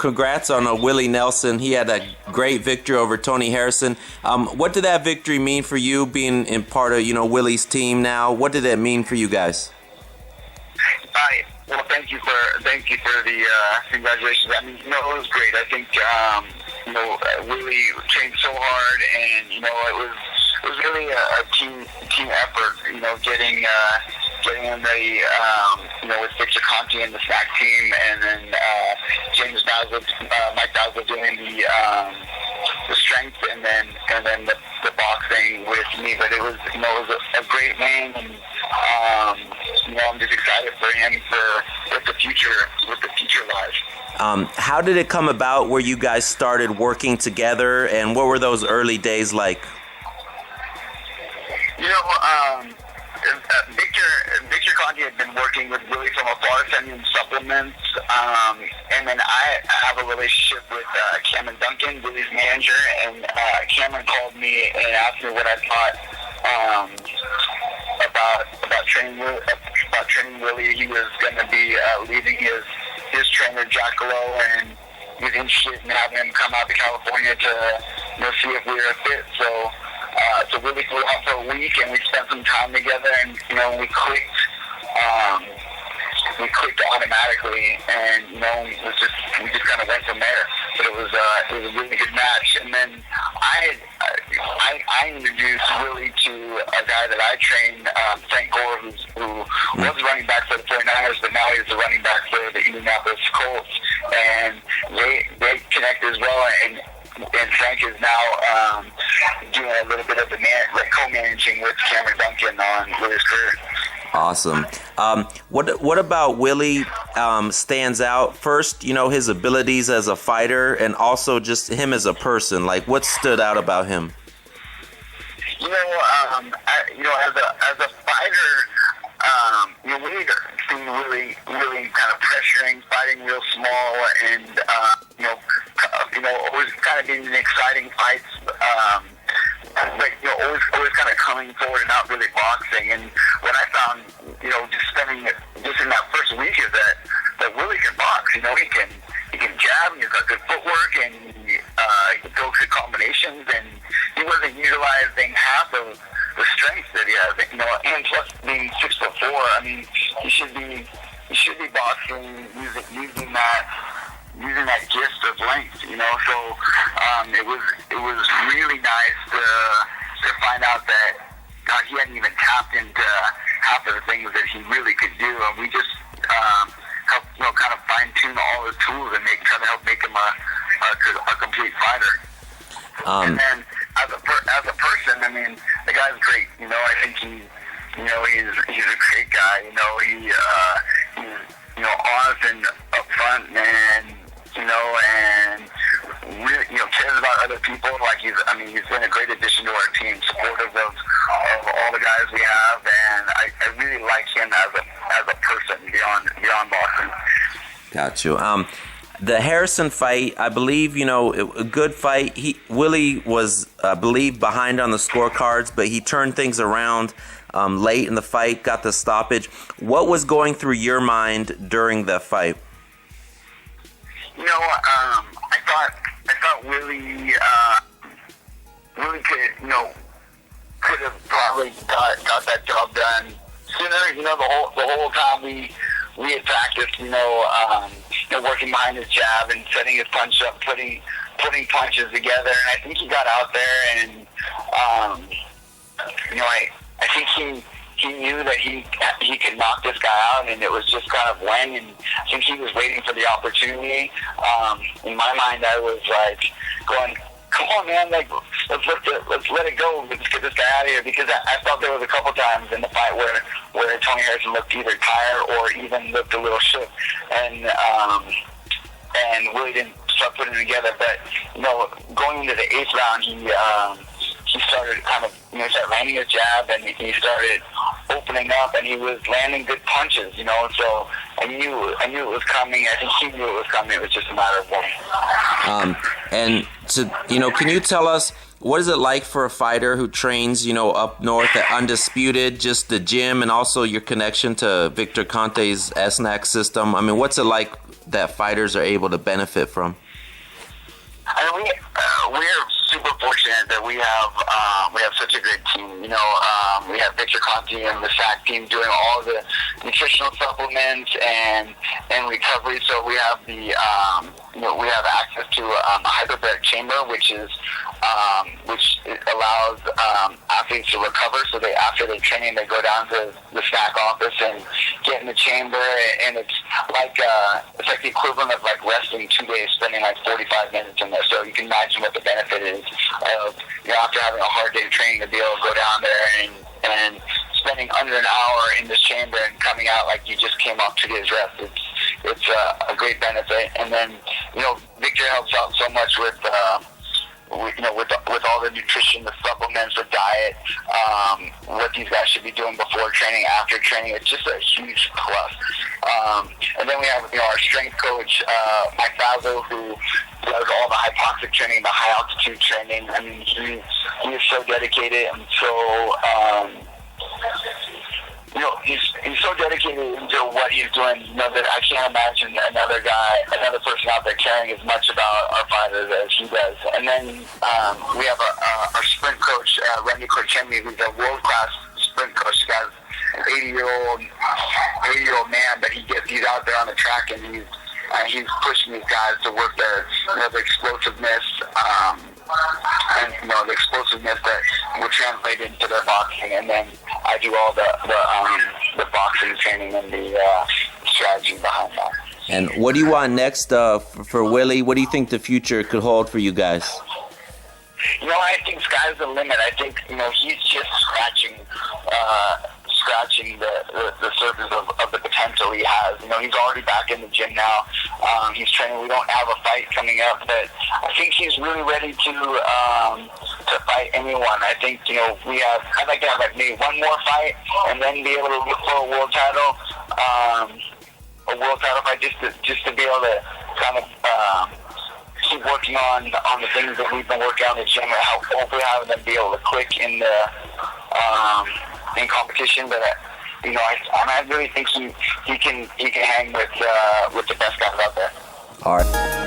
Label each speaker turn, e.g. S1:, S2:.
S1: congrats on Willie Nelson. He had a great victory over Tony Harrison. What did that victory mean for you, being in part of Willie's team now? What did that mean for you guys?
S2: Well, thank you for the congratulations. I mean, it was great. I think Willie trained so hard, and it was really a team effort. Getting in the with Victor Conte and the SNAC team, and then Mike Basler doing the strength, and then the boxing with me. But it was a great win, and I'm just excited for him for what the future lies.
S1: How did it come about where you guys started working together, and what were those early days like? Victor Conte had been working with Willie from afar, sending him supplements, and then I have a relationship with Cameron Duncan, Willie's manager, and Cameron called me and asked me what I thought about training Willie. He was going to be leaving his trainer Jack Lowe, and he was interested in having him come out to California to see if we were a fit. So Willie flew out for a week, and we spent some time together, and we clicked. We clicked automatically, and we just kind of went from there. But it was a really good match. And then I introduced Willie to a guy that I trained, Frank Gore, who was running back for the 49ers, but now he's the running back for the Indianapolis Colts. And they connected as well, and Frank is now doing a little bit of the co-managing with Cameron Duncan on Willie's career. Awesome. What about Willie stands out? First, his abilities as a fighter, and also just him as a person. Like, what stood out about him? As a fighter, Willie seemed really kind of pressuring, fighting real small, and always kind of being in exciting fights. But always kind of coming forward and not really boxing. And what I found, just in that first week is that Willie can box. He can jab. He's got good footwork, and he can throw good combinations. And he wasn't utilizing half of the strength that he has. And plus being 6'4", I mean, he should be boxing using that gift of length, So it was really nice to find out that he hadn't even tapped into half of the things that he really could do, and we just helped kind of fine tune all his tools and try to help make him a complete fighter. And then as a person, I mean, the guy's great. I think he's a great guy. He's honest and upfront, and really, cares about other people. Like he's been a great addition to our team, supportive of all the guys we have, and I really like him as a person beyond boxing. Got you. The Harrison fight, I believe, a good fight. Willie was, I believe, behind on the scorecards, but he turned things around late in the fight, got the stoppage. What was going through your mind during the fight? I thought Willie could have probably got that job done sooner. The whole time we had practiced, working behind his jab and setting his punch up, putting punches together. And I think he got out there, and I think he knew that he could knock this guy out, and it was just kind of when, and I think he was waiting for the opportunity. In my mind, I was like going, come on, man, like let's let it go, let's get this guy out of here, because I thought there was a couple times in the fight where Tony Harrison looked either tired or even looked a little shook, and Willie didn't start putting it together. But going into the 8th round, he started kind of started landing his jab, and he started opening up, and he was landing good punches, so I knew it was coming. I think he knew it was coming. It was just a matter of when. And can you tell us, what is it like for a fighter who trains, up north at Undisputed, just the gym, and also your connection to Victor Conte's SNAC system? I mean, what's it like
S3: that fighters are able to benefit from?
S2: I mean, we're super fortunate that we have such a great team. We have Victor Conti and the SAC team doing all the nutritional supplements and recovery. So we have we have access to a hyperbaric chamber, which allows athletes to recover. So after their training, they go down to the SAC office and get in the chamber, and it's like the equivalent of like resting 2 days, spending like 45 minutes in there. So you can imagine what the benefit is of after having a hard day of training to be able to go down there and spending under an hour in this chamber and coming out like you just came off 2 days rest. It's a great benefit. And then Victor helps out so much with all the nutrition, the supplements, the diet, what these guys should be doing before training, after training. It's just a huge plus. And then we have our strength coach, Mike Falzo, who does all the hypoxic training, the high altitude training. I mean, he is so dedicated and so he's so dedicated into what he's doing, that I can't imagine another person out there caring as much about our fighters as he does. And then we have our sprint coach, Randy Korchemi, who's a world-class sprint coach. He has an 80-year-old man, but he's out there on the track, and he's pushing these guys to work their the explosiveness, and the explosiveness that will translate into their boxing. And then I do all the boxing training and the strategy behind that.
S3: And what do you want next for Willie? What do you think the future could hold for you guys?
S2: I think sky's the limit. I think he's just scratching the surface of the potential he has. He's already back in the gym now. He's training. We don't have a fight coming up, but I think he's really ready to fight anyone. I think I'd like to have like maybe one more fight and then be able to look for a world title fight, just to be able to kind of keep working on the things that we've been working on in the gym, and hopefully having them be able to click in competition. But I really think he can hang with the best guys out there.
S3: All right.